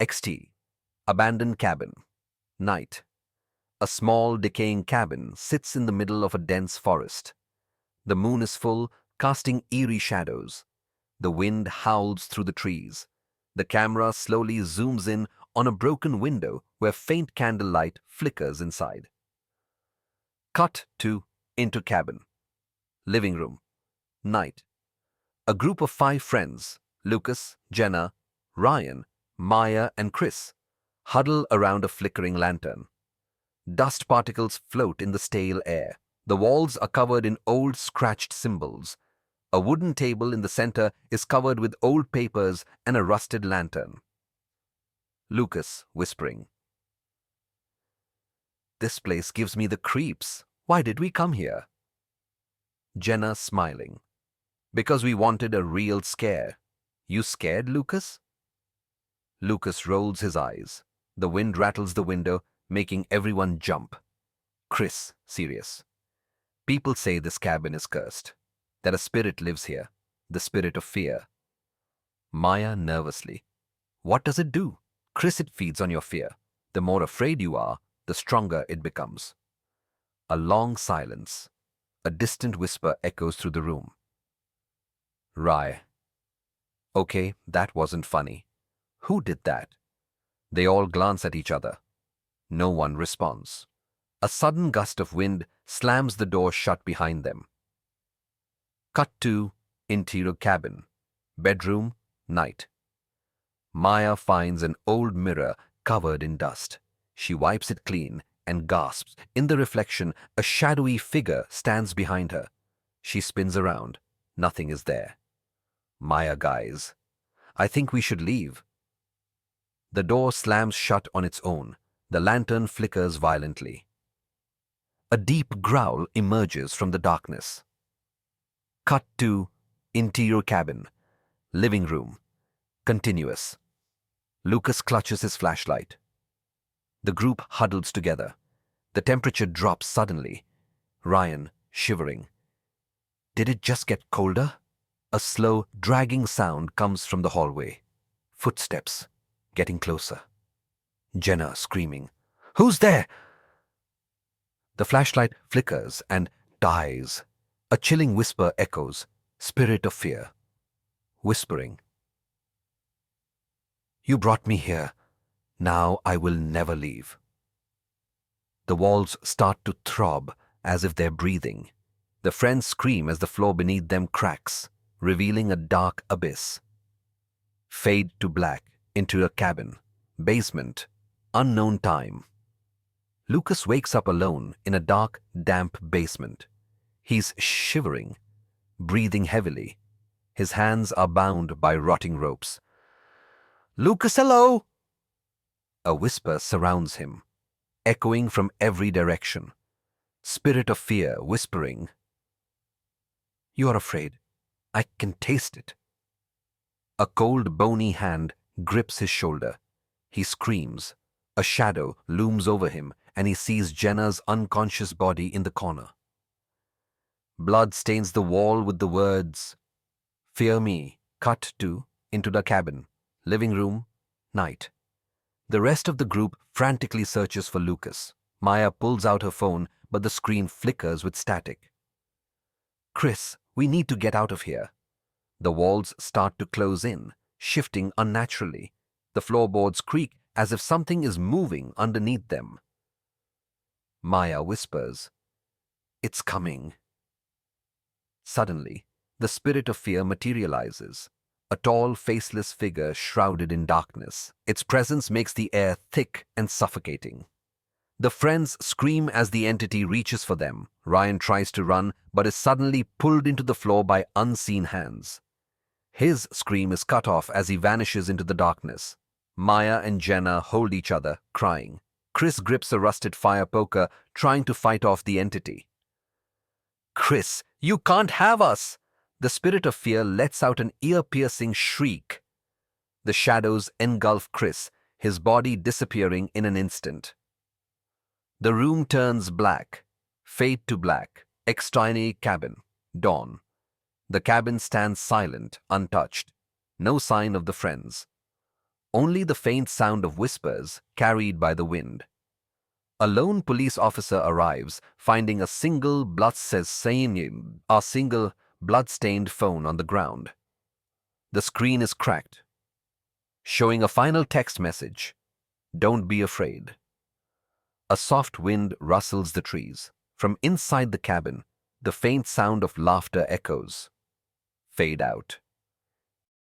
XT. Abandoned cabin. Night. A small, decaying cabin sits in the middle of a dense forest. The moon is full, casting eerie shadows. The wind howls through the trees. The camera slowly zooms in on a broken window where faint candlelight flickers inside. Cut to into cabin. Living room. Night. A group of 5 friends, Lucas, Jenna, Ryan, Maya, and Chris, huddle around a flickering lantern. Dust particles float in the stale air. The walls are covered in old scratched symbols. A wooden table in the center is covered with old papers and a rusted lantern. Lucas whispering. "This place gives me the creeps. Why did we come here?" Jenna smiling. "Because we wanted a real scare. You scared, Lucas?" Lucas rolls his eyes. The wind rattles the window, making everyone jump. Chris, serious. "People say this cabin is cursed, that a spirit lives here, the spirit of fear." Maya nervously. "What does it do?" Chris, "It feeds on your fear. The more afraid you are, the stronger it becomes." A long silence. A distant whisper echoes through the room. "Rye. Okay, that wasn't funny. Who did that?" They all glance at each other. No one responds. A sudden gust of wind slams the door shut behind them. Cut to interior cabin. Bedroom, night. Maya finds an old mirror covered in dust. She wipes it clean and gasps. In the reflection, a shadowy figure stands behind her. She spins around. Nothing is there. Maya guys, "I think we should leave." The door slams shut on its own. The lantern flickers violently. A deep growl emerges from the darkness. Cut to interior cabin. Living room. Continuous. Lucas clutches his flashlight. The group huddles together. The temperature drops suddenly. Ryan, shivering. Did it just get colder? A slow, dragging sound comes from the hallway. Footsteps, getting closer. Jenna screaming, "Who's there?" The flashlight flickers and dies. A chilling whisper echoes, spirit of fear. Whispering, "You brought me here. Now I will never leave." The walls start to throb as if they're breathing. The friends scream as the floor beneath them cracks, revealing a dark abyss. Fade to black, into a cabin, basement, unknown time. Lucas wakes up alone in a dark, damp basement. He's shivering, breathing heavily. His hands are bound by rotting ropes. "Lucas, hello!" A whisper surrounds him, echoing from every direction. Spirit of fear whispering, "You are afraid. I can taste it." A cold, bony hand grips his shoulder. He screams. A shadow looms over him, and he sees Jenna's unconscious body in the corner. Blood stains the wall with the words, "Fear me." Cut to into the cabin. Living room, night. The rest of the group frantically searches for Lucas. Maya pulls out her phone, but the screen flickers with static. "Chris, we need to get out of here." The walls start to close in, shifting unnaturally. The floorboards creak as if something is moving underneath them. Maya whispers, "It's coming." Suddenly, the spirit of fear materializes. A tall, faceless figure shrouded in darkness. Its presence makes the air thick and suffocating. The friends scream as the entity reaches for them. Ryan tries to run, but is suddenly pulled into the floor by unseen hands. His scream is cut off as he vanishes into the darkness. Maya and Jenna hold each other, crying. Chris grips a rusted fire poker, trying to fight off the entity. "Chris, you can't have us!" The spirit of fear lets out an ear-piercing shriek. The shadows engulf Chris, his body disappearing in an instant. The room turns black. Fade to black. External cabin. Dawn. The cabin stands silent, untouched. No sign of the friends. Only the faint sound of whispers carried by the wind. A lone police officer arrives, finding a single blood-stained phone on the ground. The screen is cracked, showing a final text message. Don't be afraid. A soft wind rustles the trees. From inside the cabin, the faint sound of laughter echoes. Fade out.